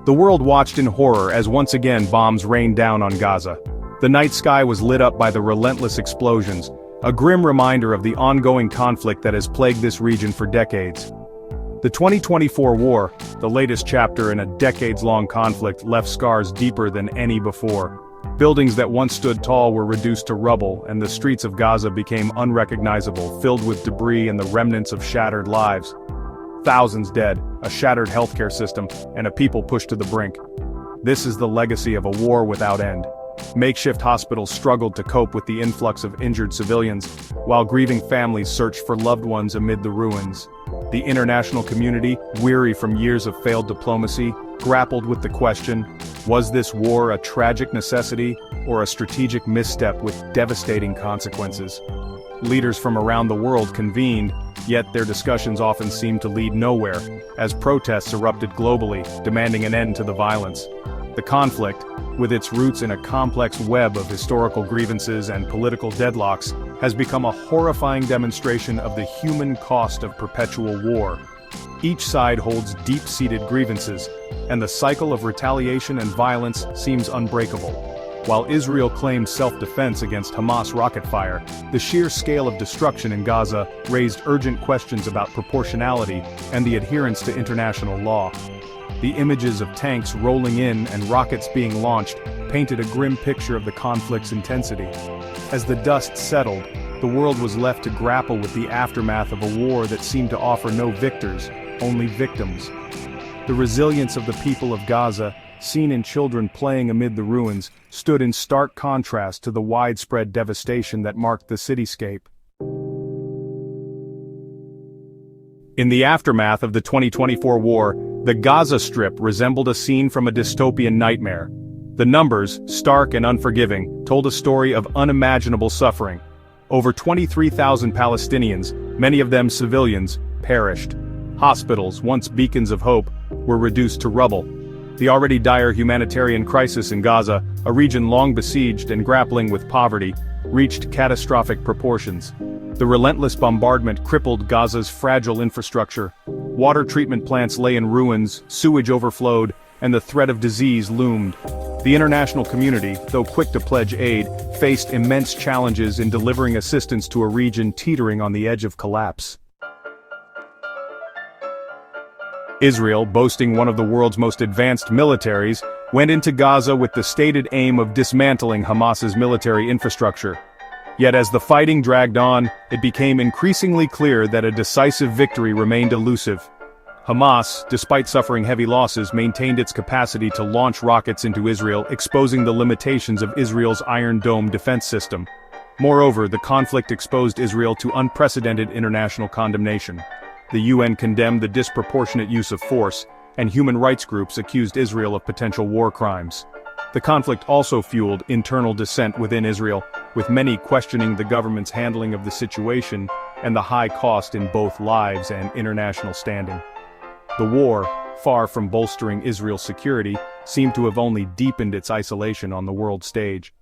The world watched in horror as once again bombs rained down on Gaza. The night sky was lit up by the relentless explosions, a grim reminder of the ongoing conflict that has plagued this region for decades. The 2024 war, the latest chapter in a decades-long conflict, left scars deeper than any before. Buildings that once stood tall were reduced to rubble, and the streets of Gaza became unrecognizable, filled with debris and the remnants of shattered lives. Thousands dead, a shattered healthcare system, and a people pushed to the brink. This is the legacy of a war without end. Makeshift hospitals struggled to cope with the influx of injured civilians, while grieving families searched for loved ones amid the ruins. The international community, weary from years of failed diplomacy, grappled with the question, was this war a tragic necessity or a strategic misstep with devastating consequences? Leaders from around the world convened, yet their discussions often seemed to lead nowhere, as protests erupted globally, demanding an end to the violence. The conflict, with its roots in a complex web of historical grievances and political deadlocks, has become a horrifying demonstration of the human cost of perpetual war. Each side holds deep-seated grievances, and the cycle of retaliation and violence seems unbreakable. While Israel claimed self-defense against Hamas rocket fire, the sheer scale of destruction in Gaza raised urgent questions about proportionality and the adherence to international law. The images of tanks rolling in and rockets being launched painted a grim picture of the conflict's intensity. As the dust settled, the world was left to grapple with the aftermath of a war that seemed to offer no victors, only victims. The resilience of the people of Gaza, seen in children playing amid the ruins, stood in stark contrast to the widespread devastation that marked the cityscape. In the aftermath of the 2024 war, the Gaza Strip resembled a scene from a dystopian nightmare. The numbers, stark and unforgiving, told a story of unimaginable suffering. Over 23,000 Palestinians, many of them civilians, perished. Hospitals, once beacons of hope, were reduced to rubble. The already dire humanitarian crisis in Gaza, a region long besieged and grappling with poverty, reached catastrophic proportions. The relentless bombardment crippled Gaza's fragile infrastructure. Water treatment plants lay in ruins, sewage overflowed, and the threat of disease loomed. The international community, though quick to pledge aid, faced immense challenges in delivering assistance to a region teetering on the edge of collapse. Israel, boasting one of the world's most advanced militaries, went into Gaza with the stated aim of dismantling Hamas's military infrastructure. Yet as the fighting dragged on, it became increasingly clear that a decisive victory remained elusive. Hamas, despite suffering heavy losses, maintained its capacity to launch rockets into Israel, exposing the limitations of Israel's Iron Dome defense system. Moreover, the conflict exposed Israel to unprecedented international condemnation. The UN condemned the disproportionate use of force, and human rights groups accused Israel of potential war crimes. The conflict also fueled internal dissent within Israel, with many questioning the government's handling of the situation and the high cost in both lives and international standing. The war, far from bolstering Israel's security, seemed to have only deepened its isolation on the world stage.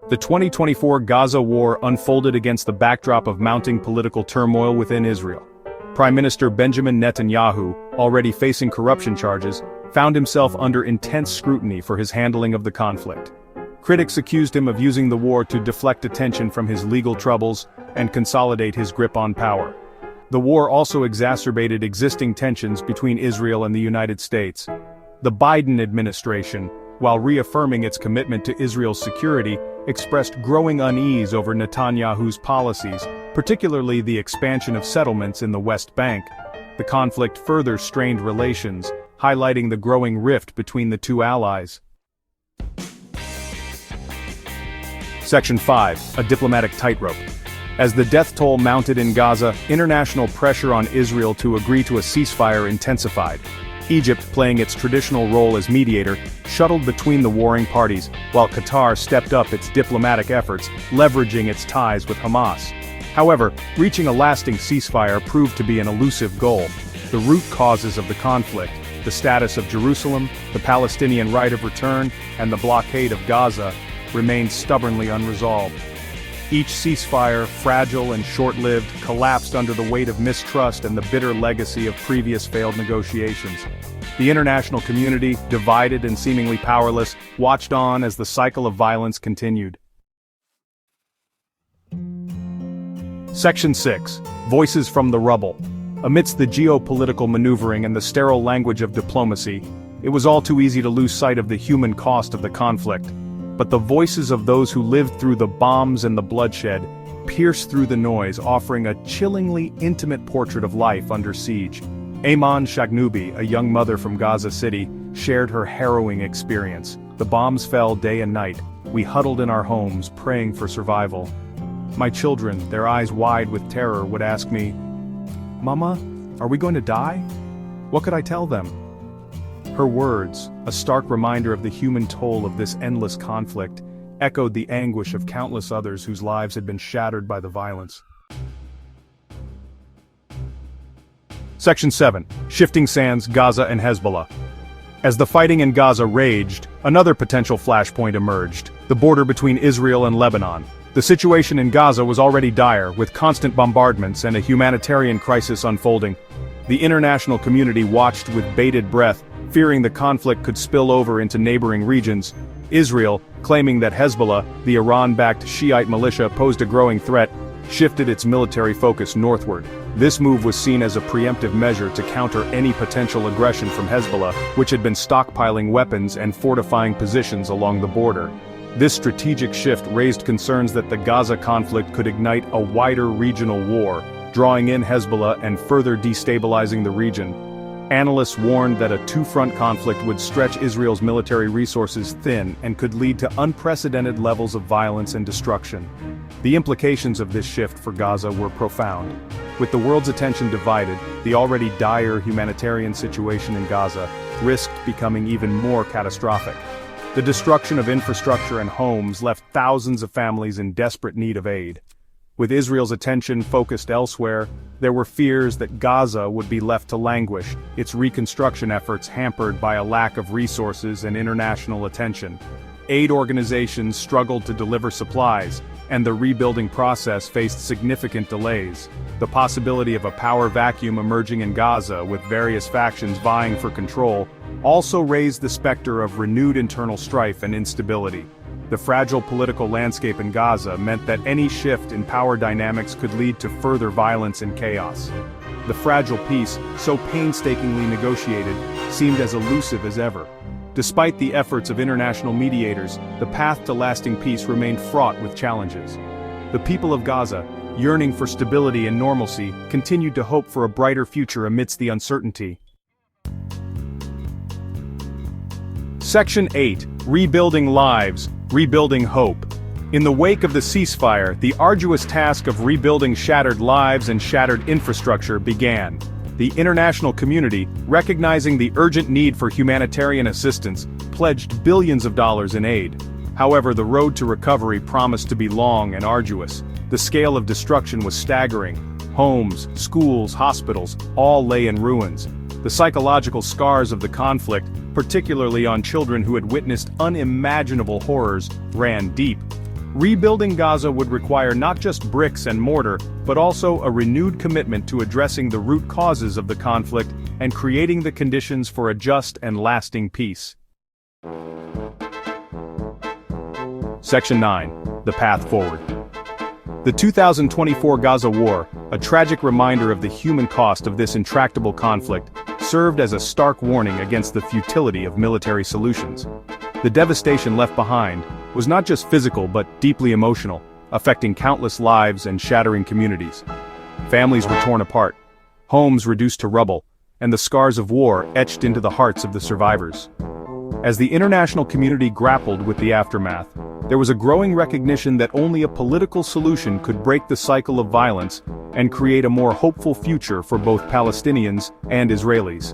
The 2024 Gaza War unfolded against the backdrop of mounting political turmoil within Israel. Prime Minister Benjamin Netanyahu, already facing corruption charges, found himself under intense scrutiny for his handling of the conflict. Critics accused him of using the war to deflect attention from his legal troubles and consolidate his grip on power. The war also exacerbated existing tensions between Israel and the United States. The Biden administration, while reaffirming its commitment to Israel's security, expressed growing unease over Netanyahu's policies, particularly the expansion of settlements in the West Bank. The conflict further strained relations, highlighting the growing rift between the two allies. Section 5. A diplomatic tightrope. As the death toll mounted in Gaza, international pressure on Israel to agree to a ceasefire intensified. Egypt, playing its traditional role as mediator, shuttled between the warring parties, while Qatar stepped up its diplomatic efforts, leveraging its ties with Hamas. However, reaching a lasting ceasefire proved to be an elusive goal. The root causes of the conflict, the status of Jerusalem, the Palestinian right of return, and the blockade of Gaza, remained stubbornly unresolved. Each ceasefire, fragile and short-lived, collapsed under the weight of mistrust and the bitter legacy of previous failed negotiations. The international community, divided and seemingly powerless, watched on as the cycle of violence continued. Section 6. Voices from the Rubble. Amidst the geopolitical maneuvering and the sterile language of diplomacy, it was all too easy to lose sight of the human cost of the conflict. But the voices of those who lived through the bombs and the bloodshed pierced through the noise, offering a chillingly intimate portrait of life under siege. Ayman Shagnoubi, a young mother from Gaza City, shared her harrowing experience. The bombs fell day and night. We huddled in our homes, praying for survival. My children, their eyes wide with terror, would ask me, "Mama, are we going to die?" What could I tell them? Her words, a stark reminder of the human toll of this endless conflict, echoed the anguish of countless others whose lives had been shattered by the violence. Section 7. Shifting Sands, Gaza and Hezbollah. As the fighting in Gaza raged, another potential flashpoint emerged: the border between Israel and Lebanon. The situation in Gaza was already dire, with constant bombardments and a humanitarian crisis unfolding. The international community watched with bated breath, fearing the conflict could spill over into neighboring regions. Israel, claiming that Hezbollah, the Iran-backed Shiite militia, posed a growing threat, shifted its military focus northward. This move was seen as a preemptive measure to counter any potential aggression from Hezbollah, which had been stockpiling weapons and fortifying positions along the border. This strategic shift raised concerns that the Gaza conflict could ignite a wider regional war, drawing in Hezbollah and further destabilizing the region. Analysts warned that a two-front conflict would stretch Israel's military resources thin and could lead to unprecedented levels of violence and destruction. The implications of this shift for Gaza were profound. With the world's attention divided, the already dire humanitarian situation in Gaza risked becoming even more catastrophic. The destruction of infrastructure and homes left thousands of families in desperate need of aid. With Israel's attention focused elsewhere, there were fears that Gaza would be left to languish, its reconstruction efforts hampered by a lack of resources and international attention. Aid organizations struggled to deliver supplies, and the rebuilding process faced significant delays. The possibility of a power vacuum emerging in Gaza, with various factions vying for control, also raised the specter of renewed internal strife and instability. The fragile political landscape in Gaza meant that any shift in power dynamics could lead to further violence and chaos. The fragile peace, so painstakingly negotiated, seemed as elusive as ever. Despite the efforts of international mediators, the path to lasting peace remained fraught with challenges. The people of Gaza, yearning for stability and normalcy, continued to hope for a brighter future amidst the uncertainty. Section 8. Rebuilding Lives, Rebuilding Hope. In the wake of the ceasefire, the arduous task of rebuilding shattered lives and shattered infrastructure began. The international community, recognizing the urgent need for humanitarian assistance, pledged billions of dollars in aid. However, the road to recovery promised to be long and arduous. The scale of destruction was staggering. Homes, schools, hospitals, all lay in ruins. The psychological scars of the conflict, particularly on children who had witnessed unimaginable horrors, ran deep. Rebuilding Gaza would require not just bricks and mortar, but also a renewed commitment to addressing the root causes of the conflict and creating the conditions for a just and lasting peace. Section 9. The Path Forward. The 2024 Gaza War, a tragic reminder of the human cost of this intractable conflict, served as a stark warning against the futility of military solutions. The devastation left behind was not just physical but deeply emotional, affecting countless lives and shattering communities. Families were torn apart, homes reduced to rubble, and the scars of war etched into the hearts of the survivors. As the international community grappled with the aftermath, there was a growing recognition that only a political solution could break the cycle of violence and create a more hopeful future for both Palestinians and Israelis.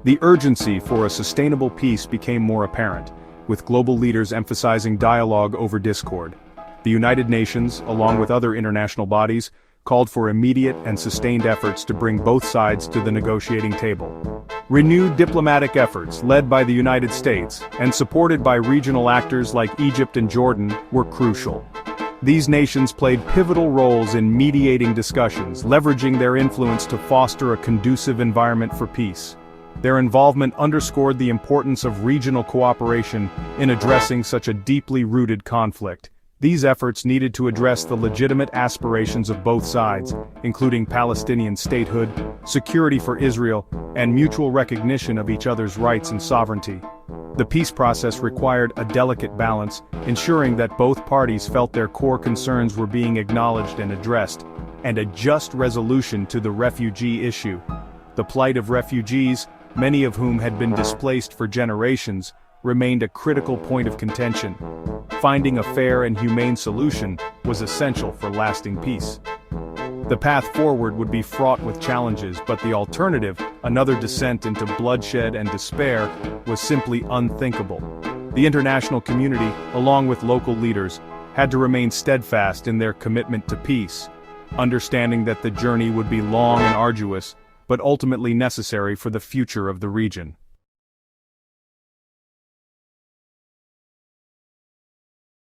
The urgency for a sustainable peace became more apparent, with global leaders emphasizing dialogue over discord. The United Nations, along with other international bodies, called for immediate and sustained efforts to bring both sides to the negotiating table. Renewed diplomatic efforts, led by the United States and supported by regional actors like Egypt and Jordan, were crucial. These nations played pivotal roles in mediating discussions, leveraging their influence to foster a conducive environment for peace. Their involvement underscored the importance of regional cooperation in addressing such a deeply rooted conflict. These efforts needed to address the legitimate aspirations of both sides, including Palestinian statehood, security for Israel, and mutual recognition of each other's rights and sovereignty. The peace process required a delicate balance, ensuring that both parties felt their core concerns were being acknowledged and addressed, and a just resolution to the refugee issue. The plight of refugees, many of whom had been displaced for generations, remained a critical point of contention. Finding a fair and humane solution was essential for lasting peace. The path forward would be fraught with challenges, but the alternative, another descent into bloodshed and despair, was simply unthinkable. The international community, along with local leaders, had to remain steadfast in their commitment to peace, understanding that the journey would be long and arduous, but ultimately necessary for the future of the region.